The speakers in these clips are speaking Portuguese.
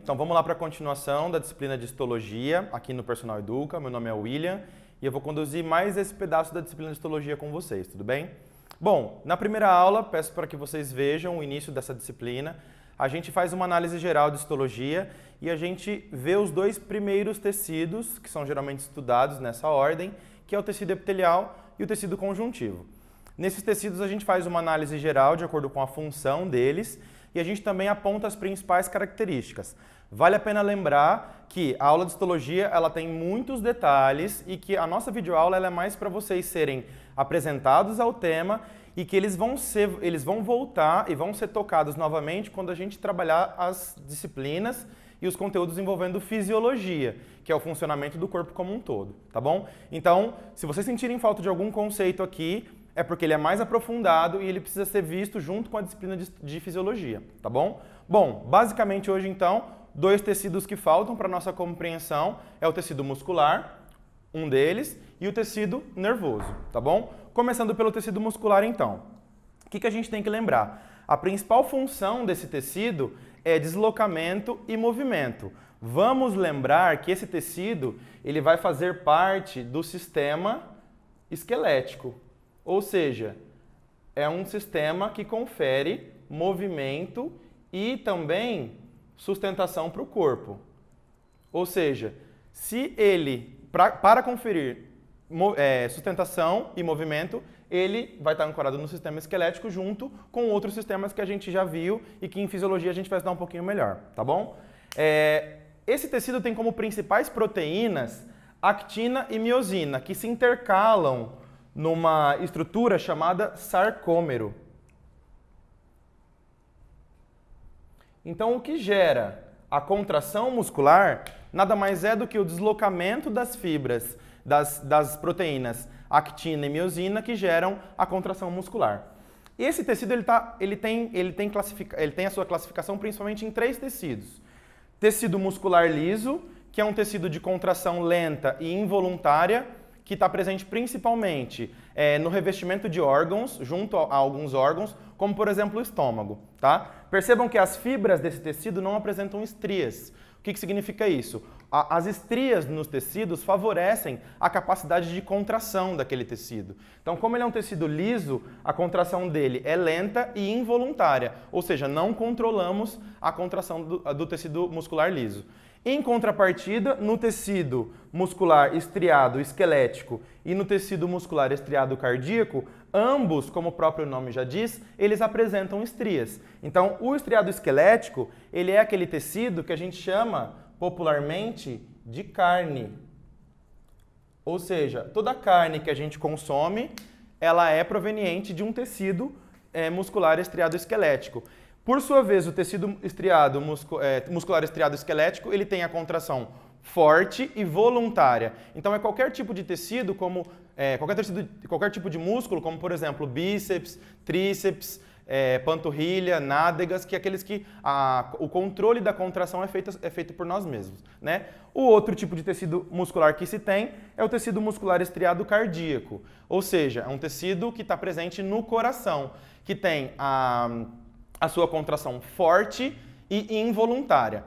Então vamos lá para a continuação da disciplina de histologia aqui no Personal Educa. Meu nome é William e eu vou conduzir mais esse pedaço da disciplina de histologia com vocês, tudo bem? Bom, na primeira aula, peço para que vocês vejam o início dessa disciplina. A gente faz uma análise geral de histologia e a gente vê os dois primeiros tecidos, que são geralmente estudados nessa ordem, que é o tecido epitelial e o tecido conjuntivo. Nesses tecidos a gente faz uma análise geral de acordo com a função deles e a gente também aponta as principais características. Vale a pena lembrar que a aula de histologia ela tem muitos detalhes e que a nossa videoaula ela é mais para vocês serem apresentados ao tema e que eles vão voltar e vão ser tocados novamente quando a gente trabalhar as disciplinas e os conteúdos envolvendo fisiologia, que é o funcionamento do corpo como um todo, tá bom? Então, se vocês sentirem falta de algum conceito aqui, é porque ele é mais aprofundado e ele precisa ser visto junto com a disciplina de fisiologia, tá bom? Bom, basicamente hoje então, dois tecidos que faltam para a nossa compreensão é o tecido muscular, um deles, e o tecido nervoso, tá bom? Começando pelo tecido muscular então. O que a gente tem que lembrar? A principal função desse tecido é deslocamento e movimento. Vamos lembrar que esse tecido ele vai fazer parte do sistema esquelético. Ou seja, é um sistema que confere movimento e também sustentação para o corpo. Ou seja, se ele, para conferir sustentação e movimento, ele vai estar ancorado no sistema esquelético junto com outros sistemas que a gente já viu e que em fisiologia a gente vai estudar um pouquinho melhor, tá bom? Esse tecido tem como principais proteínas actina e miosina, que se intercalam numa estrutura chamada sarcômero. Então, o que gera a contração muscular nada mais é do que o deslocamento das fibras, das proteínas actina e miosina que geram a contração muscular. Esse tecido ele tem a sua classificação principalmente em três tecidos. Tecido muscular liso, que é um tecido de contração lenta e involuntária, que está presente principalmente no revestimento de órgãos, junto a alguns órgãos, como por exemplo o estômago. Tá? Percebam que as fibras desse tecido não apresentam estrias. O que significa isso? As estrias nos tecidos favorecem a capacidade de contração daquele tecido. Então, como ele é um tecido liso, a contração dele é lenta e involuntária, ou seja, não controlamos a contração do tecido muscular liso. Em contrapartida, no tecido muscular estriado esquelético e no tecido muscular estriado cardíaco, ambos, como o próprio nome já diz, eles apresentam estrias. Então, o estriado esquelético, ele é aquele tecido que a gente chama popularmente de carne. Ou seja, toda carne que a gente consome, ela é proveniente de um tecido muscular estriado esquelético. Por sua vez, o tecido estriado, muscular estriado esquelético, ele tem a contração forte e voluntária. Então, é qualquer tipo de tecido, como qualquer tipo de músculo, como por exemplo bíceps, tríceps, panturrilha, nádegas, que é aqueles que o controle da contração é feito por nós mesmos, né? O outro tipo de tecido muscular que se tem é o tecido muscular estriado cardíaco, ou seja, é um tecido que está presente no coração, que tem a sua contração forte e involuntária.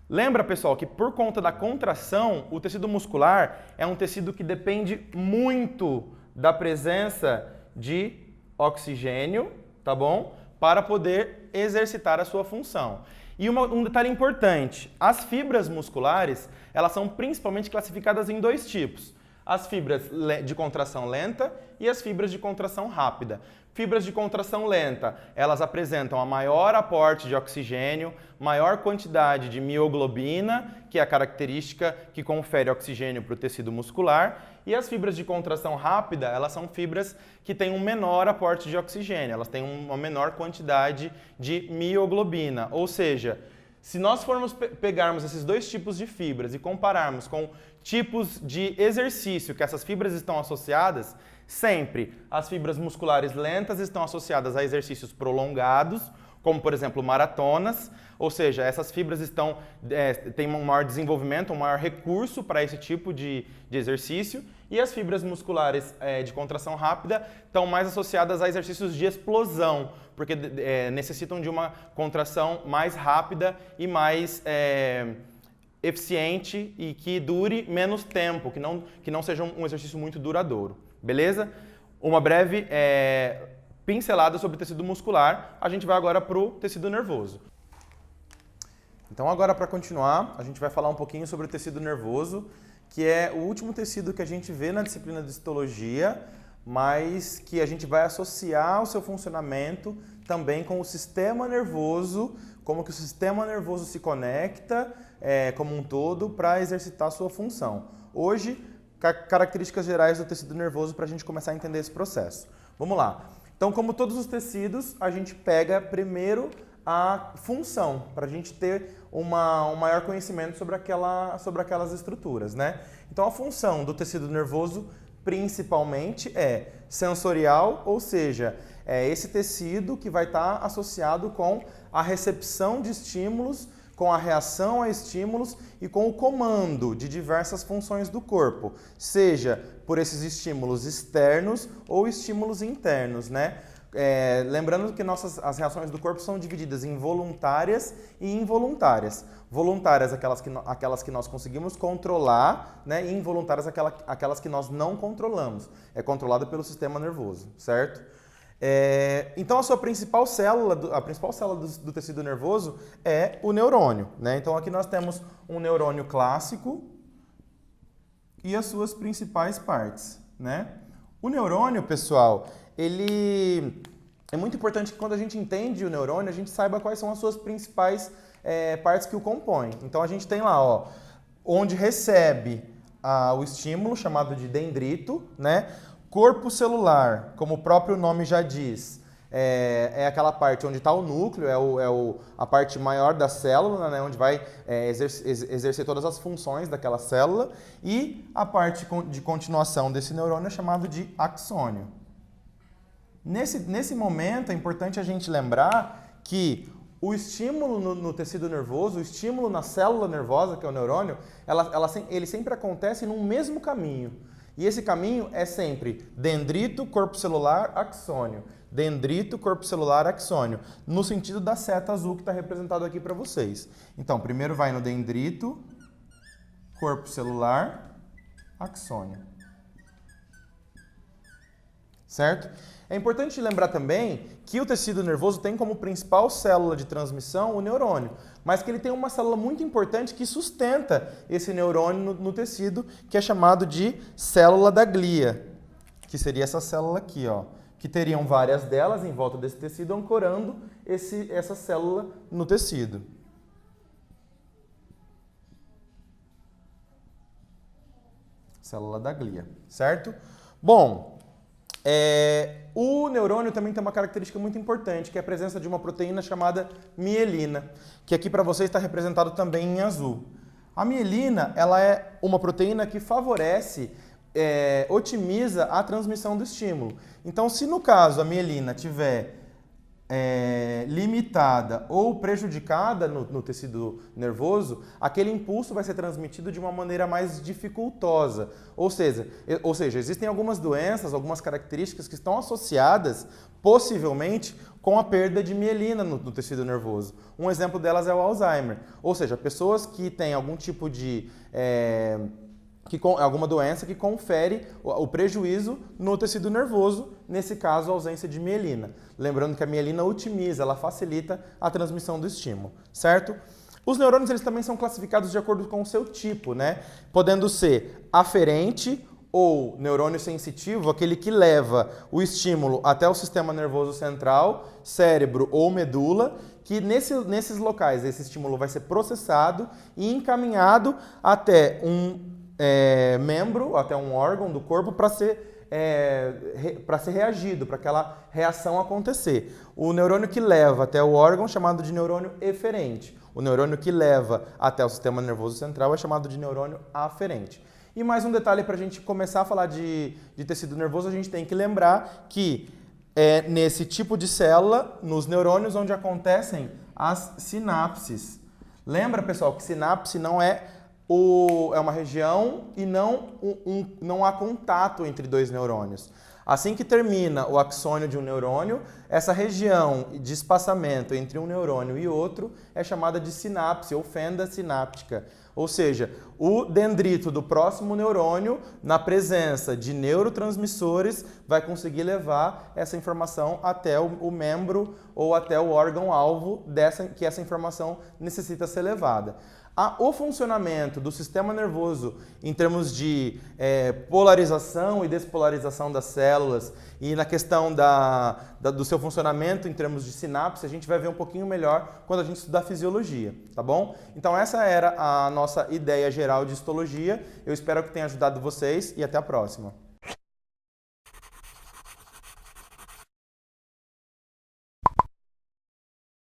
Lembra, pessoal, que por conta da contração, o tecido muscular é um tecido que depende muito da presença de oxigênio, tá bom? Para poder exercitar a sua função. E um detalhe importante, as fibras musculares, elas são principalmente classificadas em dois tipos. As fibras de contração lenta e as fibras de contração rápida. Fibras de contração lenta, elas apresentam a maior aporte de oxigênio, maior quantidade de mioglobina, que é a característica que confere oxigênio para o tecido muscular, e as fibras de contração rápida, elas são fibras que têm um menor aporte de oxigênio, elas têm uma menor quantidade de mioglobina, ou seja, se nós formos pegarmos esses dois tipos de fibras e compararmos com tipos de exercício que essas fibras estão associadas, sempre as fibras musculares lentas estão associadas a exercícios prolongados, como por exemplo maratonas, ou seja, essas fibras têm um maior desenvolvimento, um maior recurso para esse tipo de exercício, e as fibras musculares de contração rápida estão mais associadas a exercícios de explosão, porque necessitam de uma contração mais rápida e mais eficiente e que dure menos tempo, que não seja um exercício muito duradouro, beleza? Uma breve pincelada sobre o tecido muscular, a gente vai agora para o tecido nervoso. Então agora, para continuar, a gente vai falar um pouquinho sobre o tecido nervoso, que é o último tecido que a gente vê na disciplina de histologia, mas que a gente vai associar o seu funcionamento também com o sistema nervoso, como que o sistema nervoso se conecta como um todo para exercitar a sua função. Hoje, características gerais do tecido nervoso para a gente começar a entender esse processo. Vamos lá. Então, como todos os tecidos, a gente pega primeiro a função, para a gente ter um maior conhecimento sobre aquelas estruturas, né? Então, a função do tecido nervoso, principalmente, é sensorial, ou seja, é esse tecido que vai estar associado com a recepção de estímulos, com a reação a estímulos e com o comando de diversas funções do corpo, seja por esses estímulos externos ou estímulos internos, né? Lembrando que as reações do corpo são divididas em voluntárias e involuntárias. Voluntárias, aquelas que nós conseguimos controlar, né? E involuntárias, aquelas que nós não controlamos. É controlada pelo sistema nervoso, certo? Então, a principal célula do tecido nervoso é o neurônio, né? Então, aqui nós temos um neurônio clássico e as suas principais partes, né? O neurônio, pessoal, ele é muito importante que quando a gente entende o neurônio, a gente saiba quais são as suas principais partes que o compõem. Então, a gente tem lá, ó, onde recebe o estímulo, chamado de dendrito, né? Corpo celular, como o próprio nome já diz, é aquela parte onde está o núcleo, a parte maior da célula, né, onde vai exercer todas as funções daquela célula, e a parte de continuação desse neurônio é chamado de axônio. Nesse momento, é importante a gente lembrar que o estímulo no tecido nervoso, o estímulo na célula nervosa, que é o neurônio, ele sempre acontece num mesmo caminho. E esse caminho é sempre dendrito, corpo celular, axônio. Dendrito, corpo celular, axônio. No sentido da seta azul que está representado aqui para vocês. Então, primeiro vai no dendrito, corpo celular, axônio. Certo? É importante lembrar também que o tecido nervoso tem como principal célula de transmissão o neurônio, mas que ele tem uma célula muito importante que sustenta esse neurônio no tecido, que é chamado de célula da glia, que seria essa célula aqui, ó, que teriam várias delas em volta desse tecido, ancorando essa célula no tecido. Célula da glia, certo? Bom, o neurônio também tem uma característica muito importante, que é a presença de uma proteína chamada mielina, que aqui para vocês está representado também em azul. A mielina, ela é uma proteína que favorece, otimiza a transmissão do estímulo. Então, se no caso a mielina tiver limitada ou prejudicada no tecido nervoso, aquele impulso vai ser transmitido de uma maneira mais dificultosa. Ou seja, existem algumas doenças, algumas características que estão associadas, possivelmente, com a perda de mielina no tecido nervoso. Um exemplo delas é o Alzheimer. Ou seja, pessoas que têm algum tipo de alguma doença que confere o prejuízo no tecido nervoso, nesse caso, a ausência de mielina. Lembrando que a mielina otimiza, ela facilita a transmissão do estímulo, certo? Os neurônios eles também são classificados de acordo com o seu tipo, né? Podendo ser aferente ou neurônio sensitivo, aquele que leva o estímulo até o sistema nervoso central, cérebro ou medula, que nesses locais esse estímulo vai ser processado e encaminhado até um membro, até um órgão do corpo para ser reagido, para aquela reação acontecer. O neurônio que leva até o órgão é chamado de neurônio eferente. O neurônio que leva até o sistema nervoso central é chamado de neurônio aferente. E mais um detalhe para a gente começar a falar de tecido nervoso, a gente tem que lembrar que é nesse tipo de célula, nos neurônios, onde acontecem as sinapses. Lembra, pessoal, que sinapse não é uma região e não há contato entre dois neurônios. Assim que termina o axônio de um neurônio, essa região de espaçamento entre um neurônio e outro é chamada de sinapse ou fenda sináptica. Ou seja, o dendrito do próximo neurônio, na presença de neurotransmissores, vai conseguir levar essa informação até o membro ou até o órgão-alvo que essa informação necessita ser levada. O funcionamento do sistema nervoso em termos de polarização e despolarização das células e na questão do seu funcionamento em termos de sinapse, a gente vai ver um pouquinho melhor quando a gente estudar fisiologia, tá bom? Então essa era a nossa ideia geral de histologia. Eu espero que tenha ajudado vocês e até a próxima.